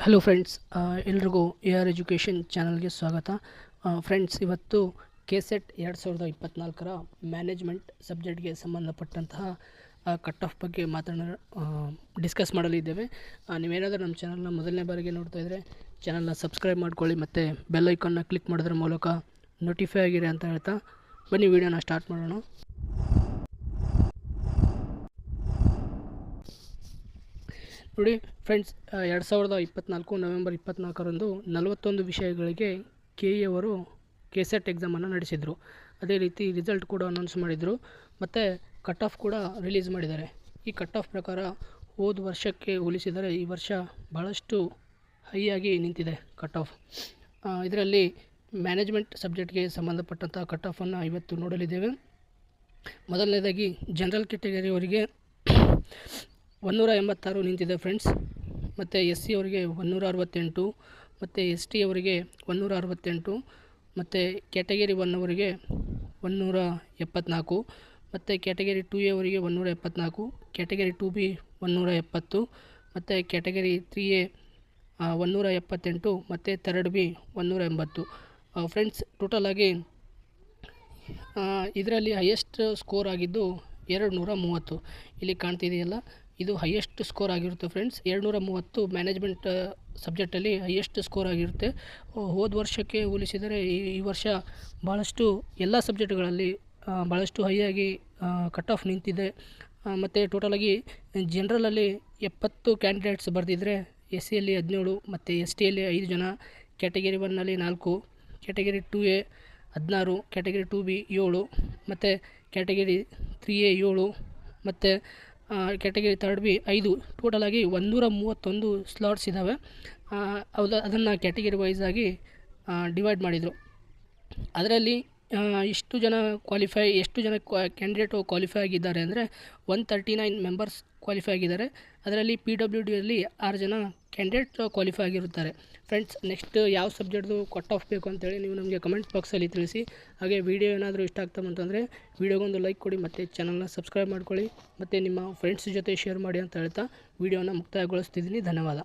Hello friends, ಎಲ್ರಿಗೂ A R education ಚಾನಲ್ಗೆ ಸ್ವಾಗತ. ಫ್ರೆಂಡ್ಸ್, ಇವತ್ತು ಕೆಸೆಟ್ 2024ರ ಮ್ಯಾನೇಜ್ಮೆಂಟ್ ಸಬ್ಜೆಕ್ಟ್ಗೆ ಸಂಬಂಧಪಟ್ಟಂತಹ ಕಟ್ ಆಫ್ ಬಗ್ಗೆ ಡಿಸ್ಕಸ್ ಮಾಡಲಿದ್ದೇವೆ. ನೀವೇನಾದರೂ ನಮ್ಮ ಚಾನಲ್ನ ಮೊದಲನೇ ಬಾರಿಗೆ ನೋಡ್ತಾ ಇದ್ದರೆ ಚಾನಲ್ನ ಸಬ್ಸ್ಕ್ರೈಬ್ ಮಾಡ್ಕೊಳ್ಳಿ ಮತ್ತು ಬೆಲ್ ಐಕಾನ್ನ ಕ್ಲಿಕ್ ಮಾಡೋದ್ರ ಮೂಲಕ ನೋಟಿಫೈ ಆಗಿರಿ ಅಂತ ಹೇಳ್ತಾ ಬನ್ನಿ ವಿಡಿಯೋನ ಸ್ಟಾರ್ಟ್ ಮಾಡೋಣ. ನೋಡಿ ಫ್ರೆಂಡ್ಸ್, 2024 ನವೆಂಬರ್ 24ರಂದು 41 ವಿಷಯಗಳಿಗೆ ಕೆಇ ಕೆಸೆಟ್ ಎಕ್ಸಾಮನ್ನು ನಡೆಸಿದರು. ಅದೇ ರೀತಿ ರಿಸಲ್ಟ್ ಕೂಡ ಅನೌನ್ಸ್ ಮಾಡಿದರು ಮತ್ತು ಕಟ್ ಆಫ್ ಕೂಡ ರಿಲೀಸ್ ಮಾಡಿದ್ದಾರೆ. ಈ ಕಟ್ ಆಫ್ ಪ್ರಕಾರ ಹೋದ ವರ್ಷಕ್ಕೆ ಹೋಲಿಸಿದರೆ ಈ ವರ್ಷ ಭಾಳಷ್ಟು ಹೈಯಾಗಿ ನಿಂತಿದೆ ಕಟ್ ಆಫ್. ಇದರಲ್ಲಿ ಮ್ಯಾನೇಜ್ಮೆಂಟ್ ಸಬ್ಜೆಕ್ಟ್ಗೆ ಸಂಬಂಧಪಟ್ಟಂಥ ಕಟ್ ಆಫನ್ನು ಇವತ್ತು ನೋಡಲಿದ್ದೇವೆ. ಮೊದಲನೇದಾಗಿ ಜನರಲ್ ಕ್ಯಾಟಗರಿಯವರಿಗೆ 186 ನಿಂತಿದೆ ಫ್ರೆಂಡ್ಸ್. ಮತ್ತು SC ಅವರಿಗೆ 168, ಮತ್ತು ST ಅವರಿಗೆ 168, ಮತ್ತು ಕ್ಯಾಟಗರಿ 1 ಅವರಿಗೆ 174, ಮತ್ತು ಕ್ಯಾಟಗರಿ 2A ಅವರಿಗೆ 174, ಕ್ಯಾಟಗರಿ 2B 170, ಮತ್ತು ಕ್ಯಾಟಗರಿ 3A 178, ಮತ್ತು ಥರ್ಡ್ B 180. ಫ್ರೆಂಡ್ಸ್, ಟೋಟಲಾಗಿ ಇದರಲ್ಲಿ ಹೈಯೆಸ್ಟ್ ಸ್ಕೋರ್ ಆಗಿದ್ದು 230. ಇಲ್ಲಿ ಕಾಣ್ತಿದೆಯಲ್ಲ, ಇದು ಹೈಯೆಸ್ಟ್ ಸ್ಕೋರ್ ಆಗಿರುತ್ತೆ ಫ್ರೆಂಡ್ಸ್. 230 ಮ್ಯಾನೇಜ್ಮೆಂಟ್ ಸಬ್ಜೆಕ್ಟಲ್ಲಿ ಹೈಯೆಸ್ಟ್ ಸ್ಕೋರ್ ಆಗಿರುತ್ತೆ. ಹೋದ ವರ್ಷಕ್ಕೆ ಹೋಲಿಸಿದರೆ ಈ ವರ್ಷ ಭಾಳಷ್ಟು ಎಲ್ಲ ಸಬ್ಜೆಕ್ಟ್ಗಳಲ್ಲಿ ಭಾಳಷ್ಟು ಹೈಯಾಗಿ ಕಟ್ ಆಫ್ ನಿಂತಿದೆ. ಮತ್ತು ಟೋಟಲಾಗಿ ಜನರಲಲ್ಲಿ 70 ಕ್ಯಾಂಡಿಡೇಟ್ಸ್ ಬರೆದಿದ್ದರೆ SCಯಲ್ಲಿ 17, ಮತ್ತು STಯಲ್ಲಿ 5 ಜನ, category 1ನಲ್ಲಿ 4, category 2A 16, category 2B 7, ಮತ್ತು ಕ್ಯಾಟಗರಿ 3A 7, ಮತ್ತು ಕ್ಯಾಟಗರಿ ಥರ್ಡ್ B 5. ಟೋಟಲಾಗಿ 131 ಸ್ಲಾಟ್ಸ್ ಇದ್ದಾವೆ. ಅದನ್ನು ಕ್ಯಾಟಗರಿ ವೈಸ್ ಆಗಿ ಡಿವೈಡ್ ಮಾಡಿದರು. ಅದರಲ್ಲಿ ಎಷ್ಟು ಜನ ಕ್ಯಾಂಡಿಡೇಟು ಕ್ವಾಲಿಫೈ ಆಗಿದ್ದಾರೆ ಅಂದರೆ 139 ಮೆಂಬರ್ಸ್ ಕ್ವಾಲಿಫೈ ಆಗಿದ್ದಾರೆ. ಅದರಲ್ಲಿ PWDಯಲ್ಲಿ 6 ಜನ ಕ್ಯಾಂಡಿಡೇಟ್ ಕ್ವಾಲಿಫೈ ಆಗಿರುತ್ತಾರೆ. ಫ್ರೆಂಡ್ಸ್, ನೆಕ್ಸ್ಟ್ ಯಾವ ಸಬ್ಜೆಕ್ಟ್ದು ಕಟ್ ಆಫ್ ಬೇಕು ಅಂತೇಳಿ ನೀವು ನಮಗೆ ಕಮೆಂಟ್ ಬಾಕ್ಸಲ್ಲಿ ತಿಳಿಸಿ. ಹಾಗೆ ವಿಡಿಯೋ ಏನಾದರೂ ಇಷ್ಟ ಆಗ್ತದಂತಂದರೆ ವಿಡಿಯೋಗೊಂದು ಲೈಕ್ ಕೊಡಿ ಮತ್ತು ಚಾನಲ್ನ ಸಬ್ಸ್ಕ್ರೈಬ್ ಮಾಡ್ಕೊಳ್ಳಿ ಮತ್ತು ನಿಮ್ಮ ಫ್ರೆಂಡ್ಸ್ ಜೊತೆ ಶೇರ್ ಮಾಡಿ ಅಂತ ಹೇಳ್ತಾ ವಿಡಿಯೋನ ಮುಕ್ತಾಯಗೊಳಿಸ್ತಿದ್ದೀನಿ. ಧನ್ಯವಾದ.